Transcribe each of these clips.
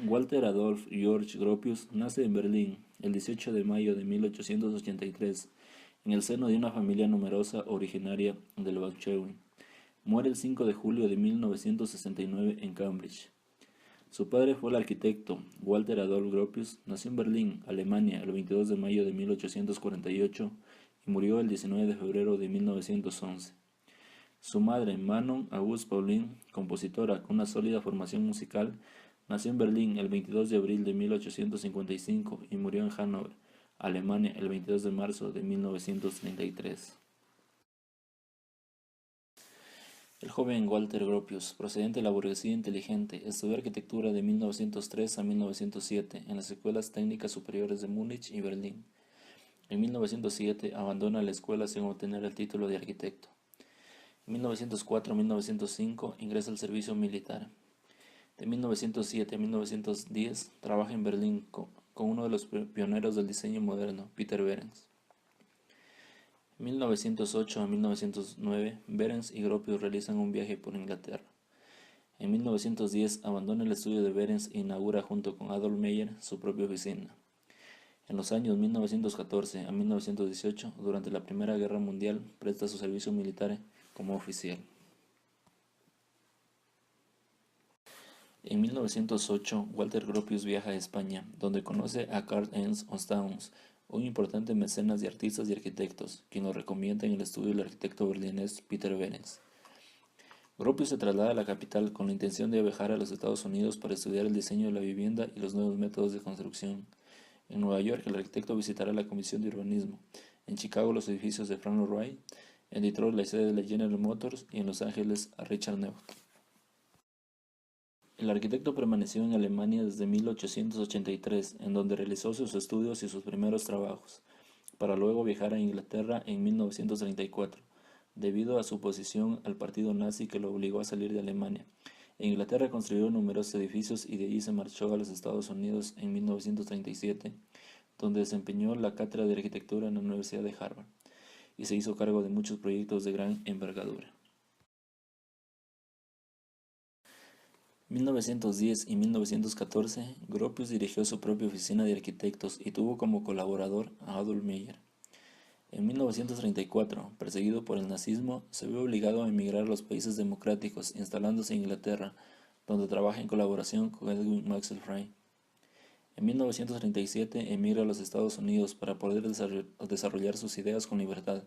Walter Adolf Georg Gropius nace en Berlín el 18 de mayo de 1883 en el seno de una familia numerosa originaria del Bauchewin. Muere el 5 de julio de 1969 en Cambridge. Su padre fue el arquitecto Walter Adolf Gropius. Nació en Berlín, Alemania, el 22 de mayo de 1848 y murió el 19 de febrero de 1911. Su madre, Manon Auguste Pauline, compositora con una sólida formación musical, nació en Berlín el 22 de abril de 1855 y murió en Hannover, Alemania, el 22 de marzo de 1933. El joven Walter Gropius, procedente de la burguesía inteligente, estudió arquitectura de 1903 a 1907 en las escuelas técnicas superiores de Múnich y Berlín. En 1907 abandona la escuela sin obtener el título de arquitecto. En 1904 a 1905 ingresa al servicio militar. De 1907 a 1910 trabaja en Berlín con uno de los pioneros del diseño moderno, Peter Behrens. En 1908 a 1909 Behrens y Gropius realizan un viaje por Inglaterra. En 1910 abandona el estudio de Behrens e inaugura junto con Adolf Meyer su propia oficina. En los años 1914 a 1918, durante la Primera Guerra Mundial, presta su servicio militar como oficial. En 1908, Walter Gropius viaja a España, donde conoce a Karl Ernst Ostauns, un importante mecenas de artistas y arquitectos, quien lo recomienda en el estudio del arquitecto berlinés Peter Behrens. Gropius se traslada a la capital con la intención de viajar a los Estados Unidos para estudiar el diseño de la vivienda y los nuevos métodos de construcción. En Nueva York, el arquitecto visitará la Comisión de Urbanismo, en Chicago los edificios de Frank Lloyd Wright, en Detroit la sede de la General Motors y en Los Ángeles a Richard Newton. El arquitecto permaneció en Alemania desde 1883, en donde realizó sus estudios y sus primeros trabajos, para luego viajar a Inglaterra en 1934, debido a su oposición al partido nazi que lo obligó a salir de Alemania. En Inglaterra construyó numerosos edificios y de allí se marchó a los Estados Unidos en 1937, donde desempeñó la cátedra de arquitectura en la Universidad de Harvard, y se hizo cargo de muchos proyectos de gran envergadura. 1910 y 1914, Gropius dirigió su propia oficina de arquitectos y tuvo como colaborador a Adolf Meyer. En 1934, perseguido por el nazismo, se vio obligado a emigrar a los países democráticos, instalándose en Inglaterra, donde trabaja en colaboración con Edwin Maxwell Fry. En 1937 emigra a los Estados Unidos para poder desarrollar sus ideas con libertad,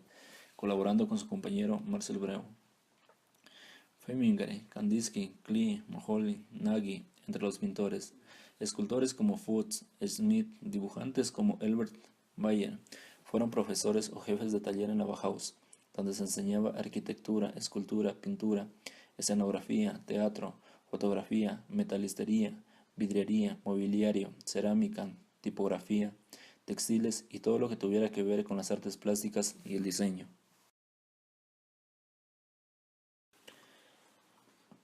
colaborando con su compañero Marcel Breuer. Feimingar, Kandinsky, Klee, Moholy, Nagy, entre los pintores, escultores como Fuchs, Schmidt, dibujantes como Albert Bayer, fueron profesores o jefes de taller en la Bauhaus, donde se enseñaba arquitectura, escultura, pintura, escenografía, teatro, fotografía, metalistería, vidriería, mobiliario, cerámica, tipografía, textiles y todo lo que tuviera que ver con las artes plásticas y el diseño.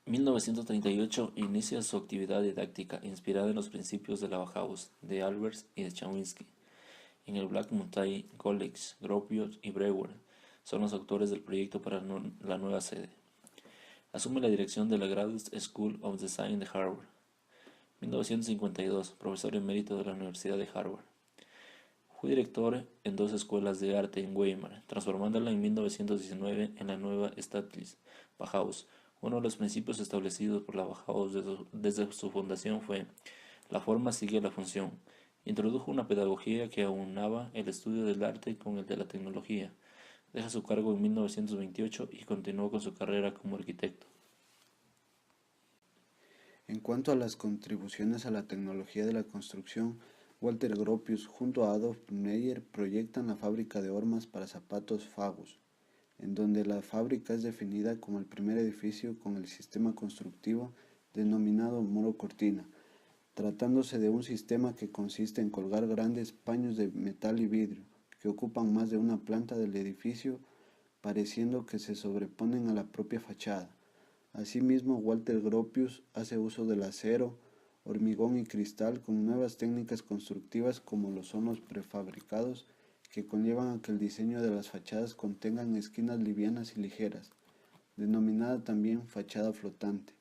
1938 inicia su actividad didáctica inspirada en los principios de la Bauhaus, de Albers y de Chaminsky. En el Black Mountain College, Gropius y Breuer son los autores del proyecto para la nueva sede. Asume la dirección de la Graduate School of Design de Harvard. 1952, profesor emérito de la Universidad de Harvard. Fue director en dos escuelas de arte en Weimar, transformándola en 1919 en la nueva Staatliche Bauhaus. Uno de los principios establecidos por la Bauhaus desde su fundación fue: la forma sigue la función. Introdujo una pedagogía que aunaba el estudio del arte con el de la tecnología. Deja su cargo en 1928 y continuó con su carrera como arquitecto. En cuanto a las contribuciones a la tecnología de la construcción, Walter Gropius junto a Adolf Meyer proyectan la fábrica de hormas para zapatos Fagus, en donde la fábrica es definida como el primer edificio con el sistema constructivo denominado muro cortina, tratándose de un sistema que consiste en colgar grandes paños de metal y vidrio que ocupan más de una planta del edificio, pareciendo que se sobreponen a la propia fachada. Asimismo, Walter Gropius hace uso del acero, hormigón y cristal con nuevas técnicas constructivas como lo son los prefabricados, que conllevan a que el diseño de las fachadas contengan esquinas livianas y ligeras, denominada también fachada flotante.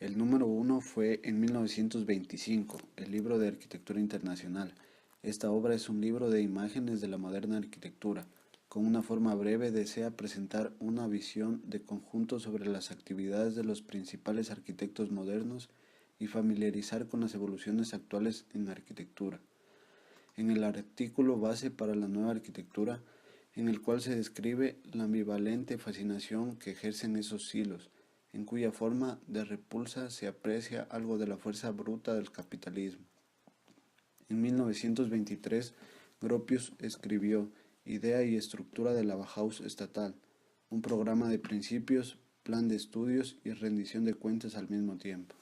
El número uno fue en 1925, el Libro de Arquitectura Internacional. Esta obra es un libro de imágenes de la moderna arquitectura. Con una forma breve desea presentar una visión de conjunto sobre las actividades de los principales arquitectos modernos y familiarizar con las evoluciones actuales en arquitectura. En el artículo base para la nueva arquitectura, en el cual se describe la ambivalente fascinación que ejercen esos silos, en cuya forma de repulsa se aprecia algo de la fuerza bruta del capitalismo. En 1923, Gropius escribió Idea y estructura de la Bauhaus estatal, un programa de principios, plan de estudios y rendición de cuentas al mismo tiempo.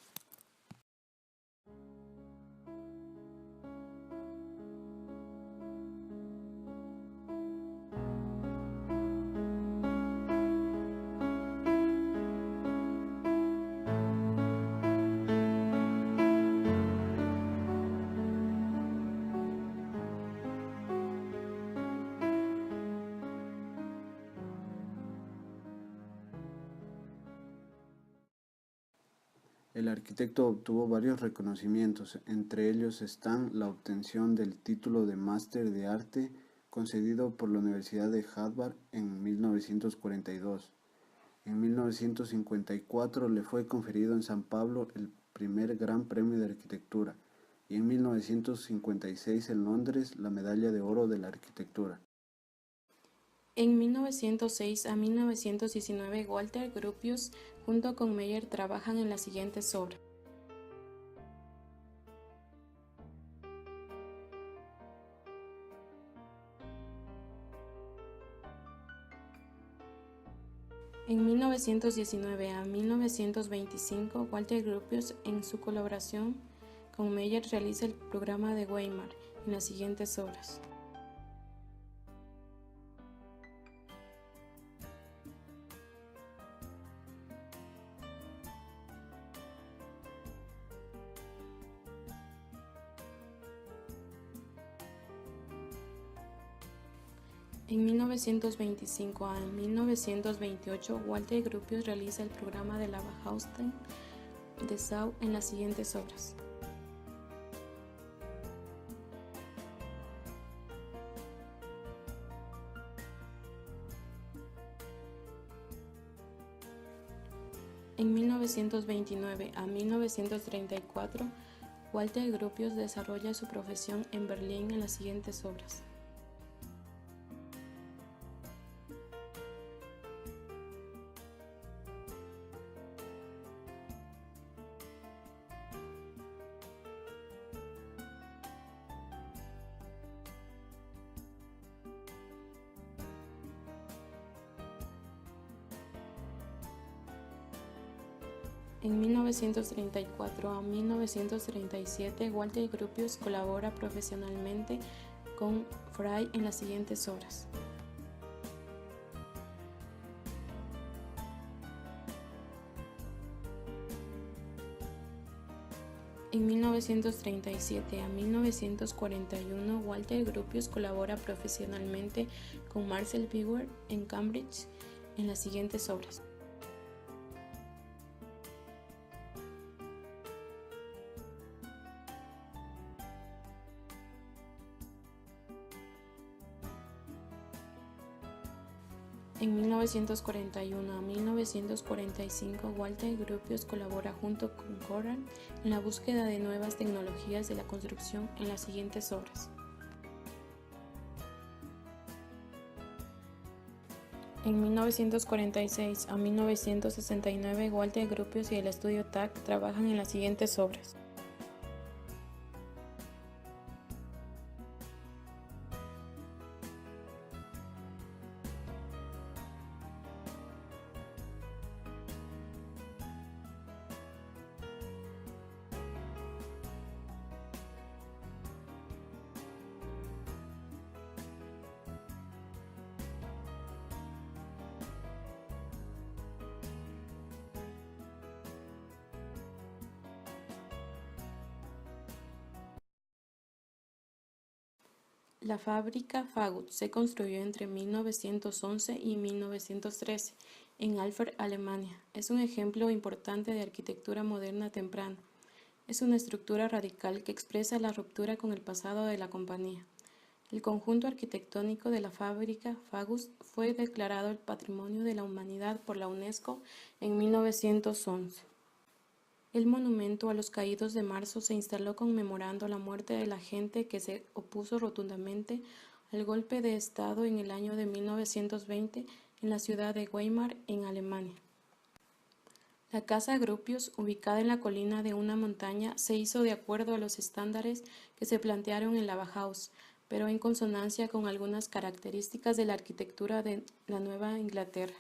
El arquitecto obtuvo varios reconocimientos, entre ellos están la obtención del título de Máster de Arte concedido por la Universidad de Harvard en 1942. En 1954 le fue conferido en San Pablo el primer Gran Premio de Arquitectura y en 1956 en Londres la Medalla de Oro de la Arquitectura. En 1906 a 1919, Walter Gropius junto con Meyer trabajan en las siguientes obras. En 1919 a 1925, Walter Gropius, en su colaboración con Meyer, realiza el programa de Weimar en las siguientes obras. En 1925 a 1928, Walter Gropius realiza el programa de la Bauhaus de Dessau en las siguientes obras. En 1929 a 1934, Walter Gropius desarrolla su profesión en Berlín en las siguientes obras. En 1934 a 1937, Walter Gropius colabora profesionalmente con Frey en las siguientes obras. En 1937 a 1941, Walter Gropius colabora profesionalmente con Marcel Breuer en Cambridge en las siguientes obras. En 1941 a 1945, Walter Gropius colabora junto con Goran en la búsqueda de nuevas tecnologías de la construcción en las siguientes obras. En 1946 a 1969, Walter Gropius y el estudio TAC trabajan en las siguientes obras. La fábrica Fagut se construyó entre 1911 y 1913 en Alfred, Alemania. Es un ejemplo importante de arquitectura moderna temprana. Es una estructura radical que expresa la ruptura con el pasado de la compañía. El conjunto arquitectónico de la fábrica Fagus fue declarado Patrimonio de la Humanidad por la UNESCO en 1911. El monumento a los caídos de marzo se instaló conmemorando la muerte de la gente que se opuso rotundamente al golpe de Estado en el año de 1920 en la ciudad de Weimar, en Alemania. La Casa Gropius, ubicada en la colina de una montaña, se hizo de acuerdo a los estándares que se plantearon en la Bauhaus, pero en consonancia con algunas características de la arquitectura de la Nueva Inglaterra.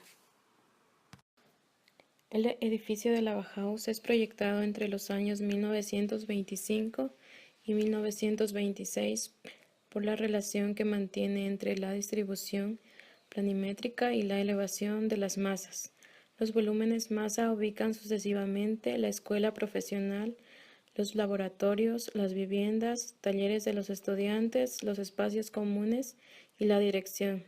El edificio de la Bauhaus es proyectado entre los años 1925 y 1926 por la relación que mantiene entre la distribución planimétrica y la elevación de las masas. Los volúmenes masa ubican sucesivamente la escuela profesional, los laboratorios, las viviendas, talleres de los estudiantes, los espacios comunes y la dirección.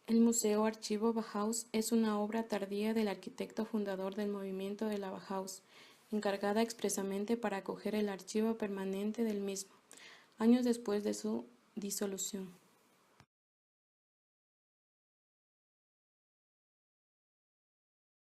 El Museo Archivo Bauhaus es una obra tardía del arquitecto fundador del movimiento de la Bauhaus, encargada expresamente para acoger el archivo permanente del mismo, años después de su disolución.